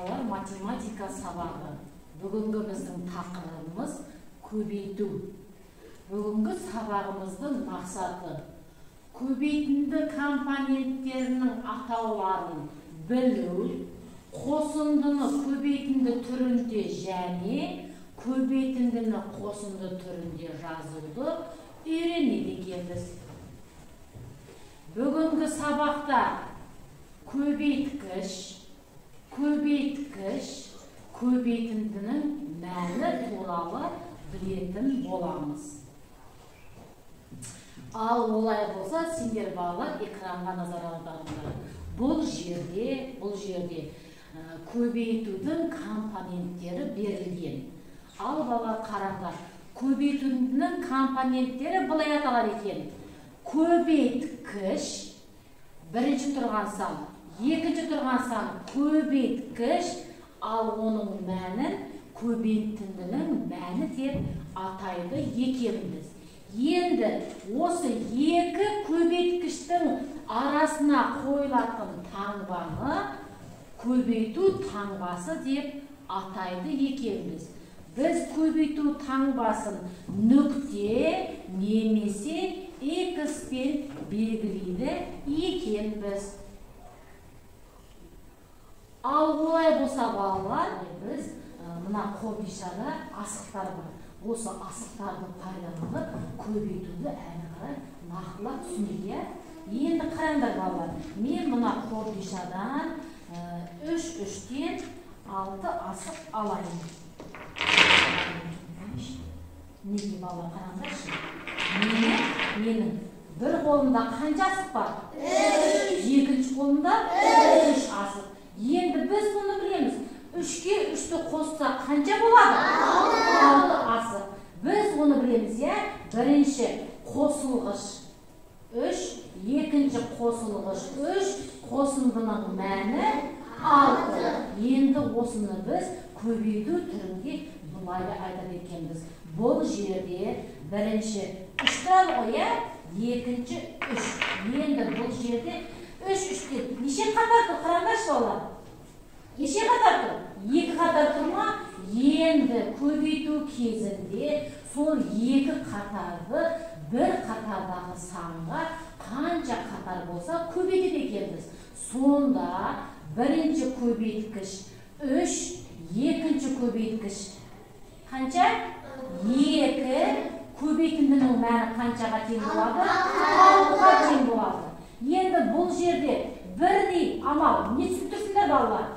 Балалар, математика сабағы. Бүгінгі біздің тақырыбымыз көбейту. Бүгінгі сабағымыздың мақсаты көбейтінді компоненттерінің атауларын білу, қосындыны көбейтінді түрінде және көбейтіндіні қосынды түрінде жазуды үйренеді екенбіз. Бүгінгі сабақта көбейткіш, көбейтіндінің мәні туралы білетін боламыз. Ал олай болса, сендер балалар экранға назар аударыңдар. Бұл жерде көбейтудің компоненттері берілген. Ал балалар қараңдар, көбейтудің компоненттері былай аталар екен. Көбейткіш, бірінші тұрған сан, екінші тұрған сан көбейткіш, ал оның мәнін көбейтіндінің мәні деп атайды екенбіз. Енді осы екі көбейткіштің арасына қойылатын таңбаны көбейту таңбасы деп атайды екенбіз. Біз көбейту таңбасын нүкте немесе X-пен белгілейді екенбіз. Ал олай болса балалар, біз мына қобдишада асықтар бар. Осы асықтарды пайдаланып көбейтуді әрі қарай нақтылап түсінейік. Енді қараңдар балалар, мен мына қобдишадан 3-3-тен 6 асық алайын. Неге балалар қараңдаршы? Менің бір қолымда қанша асық бар? 3. Екінші қолымда 3 асық. Енді біз бұны білеміз. 3-ке 3-ті қосса қанша болады? 6 асық. Біз оны білеміз, бірінші қосылғыш 3, екінші қосылғыш 3, қосындының мәні 6. Енді осыны біз көбейту түрінде бұлай айтады екенбіз. Бұл жерде бірінші 3 тұрады ғой, екінші 3. Енді бұл жерде 3-3-те неше қатар тұр? Қараңдаршы балалар. Неше қатар тұр? 2 қатар тұр ма? Енді көбейту кезінде сол 2 қатарды бір қатардағы санға қанша қатар болса көбейтеді екенбіз. Сонда бірінші көбейткіш 3, екінші көбейткіш қанша? 2. Көбейтіндінің мәні қаншаға тең болады? 6-ға тең болады. Енді бұл жерде бірдей амал, не түсіндірсіңдер балалар?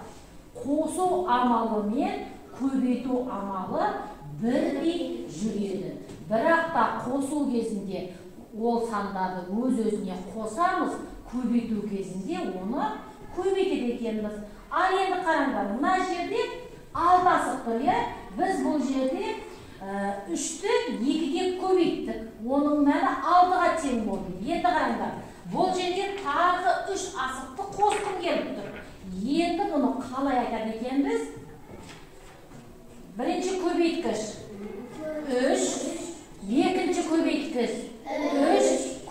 Қосу амалы мен көбейту амалы бірдей жүреді. Бірақ та қосу кезінде ол сандарды өз-өзіне қосамыз, көбейту кезінде оны көбейтеді екенбіз. Ал енді қараңдар, мына жерде 6 асық тұр, біз бұл жерде 3-ті 2-ге көбейттік. Оның мәні 6-ға тең болды. Енді қараңдар, бұл жерде тағы 3 асықты қосқым келіп тұр. Енді бұны қалай айтады екенбіз? Бірінші көбейткіш 3, екінші көбейткіш 3,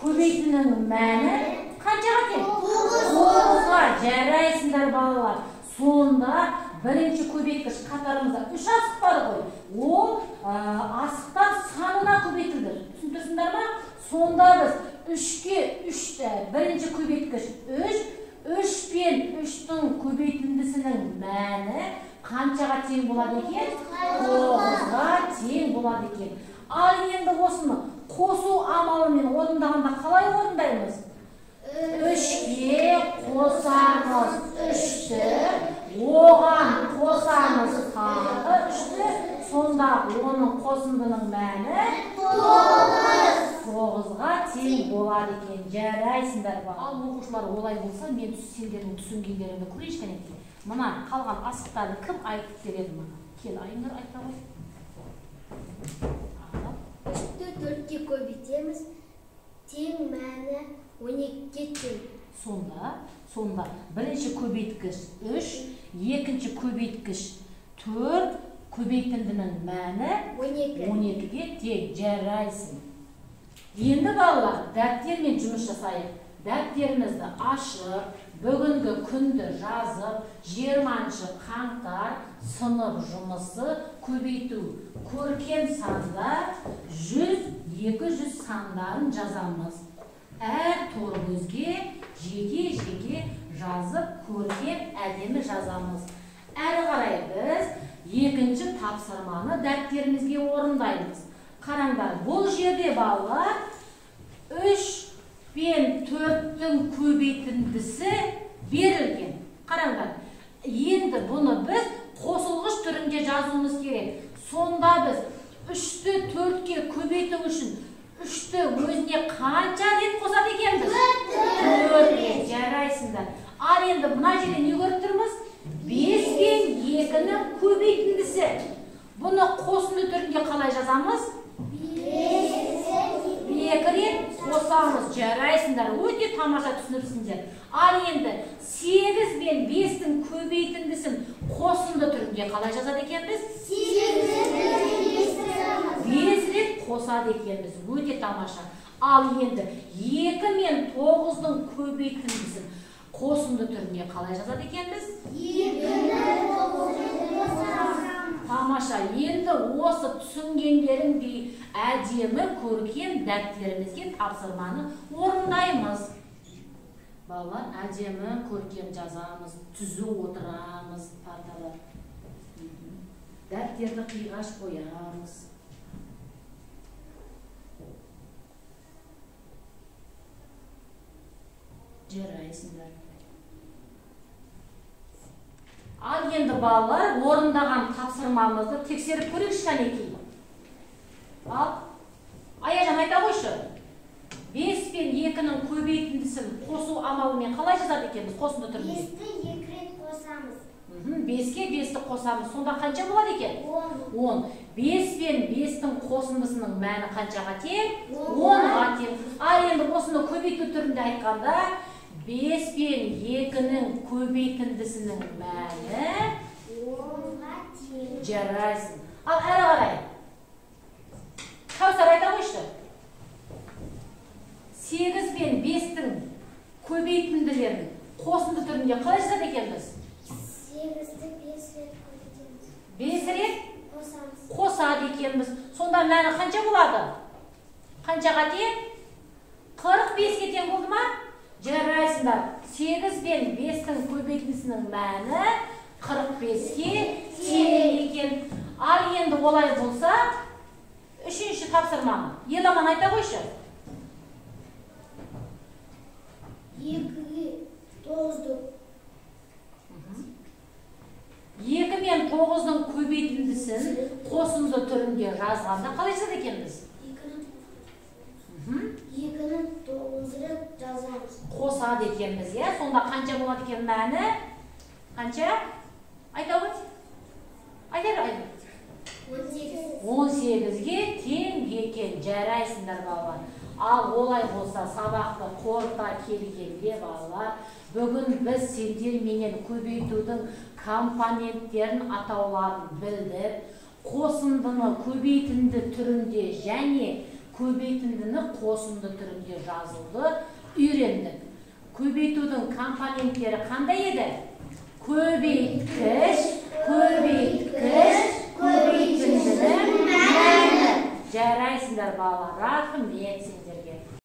көбейтінің мәні қаншаға тең? 9-ға. Жарайсыңдар балалар. Сонда бірінші көбейткіш қатарымызда 3 асық бар ғой. Ол асықтар санына көбейтілді. Түсіндірсіңдер ма? Сонда біз 3-ке 3-ті бірінші көбейткіш 3 пен 3-тің көбейтіндісінің мәні қаншаға тең болады екен? 9-ға тең болады екен. Ал енді осыны қосу амалымен орындағанда қалай орындаймыз? 3-ке қосамыз 3-ті, оған қосамыз тағы 3-ті, сонда оның қосындының мәні 9-ға тең болады екен. Жарайсыңдар ба? Ал оқушылар олай болса, мен сендердің түсінгендеріңді көрейінші кәнекей. Мына қалған асықтарды кім айтып береді маған? Кел, айыңдар айта ғой. 3-ті 4-ке көбейтеміз, тең мәні 12-ке тең. Сонда бірінші көбейткіш 3, екінші көбейткіш 4, көбейтіндінің мәні 12-ге тең. Жарайсың. Енді балалар, дәптермен жұмыс жасайық. дәптерімізді ашып, бүгінгі күнді жазып, 20 қаңтар сынып жұмысы көбейту. Көркем санда 100-200 сандарын жазамыз. Әр торгөзге жеке-жеке жазып, көркем әдемі жазамыз. Әрі қарай біз екінші тапсырманы дәптерімізге орындаймыз. Қараңдар, бұл жерде балалар 3 пен 4-тің көбейтіндісі берілген. Қараңдар, енді бұны біз қосылғыш түрінде жазуымыз керек. Сонда біз 3-ті 4-ке көбейту үшін 3-ті өзіне қанша рет қосады екенбіз? 4 рет. Жарайсыңдар. Ал енді мына жерде не көріп тұрмыз? 5 пен 2-нің көбейтіндісі. Бұны қосынды түрінде қалай жазамыз? 2 рет қосамыз. Жарайсыңдар. Өте тамаша түсініпсіңдер. Ал енді 8 пен 5-тің көбейтіндісін қосынды түрінде қалай жазады екенбіз? 5 рет қосады екенбіз. Өте тамаша. Ал енді 2 мен 9-дың көбейтіндісін қосынды түрінде қалай жазады екенбіз? 2 тамаша. Енді осы түсінгендеріңдей әдемі көркем дәптерімізге тапсырманы орындаймыз. Балалар, әдемі көркем жазамыз, түзу отырамыз, парталар. Дәптерді қиғаш қоямыз. Жарайсыңдар. Ал енді балалар, орындаған тапсырмамызды тексеріп көрейікші кәнекей. Ал, Аяжан айта қойшы. 5 пен 2-нің көбейтіндісін қосу амалымен қалай жазады екенбіз қосынды түрінде? 5-ті 2 рет қосамыз. 5-ке 5-ті қосамыз. Сонда қанша болады екен? 10. 5 пен 5-тің қосындысының мәні қаншаға тең? 10-ға тең. Ал енді осыны көбейту түрінде айтқанда 5 пен 2-нің көбейтіндісінің мәні 10-ға тең. Жарайсың. Ал әрі қарай. Кәусар айта қойшы. 8 пен 5-тің көбейтінділерін қосынды түрінде қалай жазады екенбіз? 8-ті 5 рет көбейтеміз. 5 рет қосамыз. Қосады екенбіз. Сонда мәні қанша болады? Қаншаға тең? 45-ге тең болды ма? Жарайсыңдар. 8 пен 5-тің көбейтіндісінің мәні 45-ге тең екен. Ал енді олай болса, үшінші тапсырманы. Еламан айта қойшы. 2-ге 9-ды. 2 мен 9-дың көбейтіндісін қосынды түрінде жазғанда қалай жазады екенбіз? 2-ні 9 рет жазамыз. Қосады екенбіз, е? Сонда қанша болады екен мәні? Қанша? Айта ғой. Айта. 18-ге тең екен. Жарайсыңдар балалар. Ал олай болса сабақты қорыта келгенде балалар, бүгін біз сендерменен көбейтудің компоненттерін атауларын білдік, қосындыны көбейтінді түрінде және көбейтіндіні қосынды түрінде жазуды үйрендік. Көбейтудің компоненттері қандай еді? Көбейткіш, көбейтіндінің мәні. Жарайсыңдар балалар, рахмет.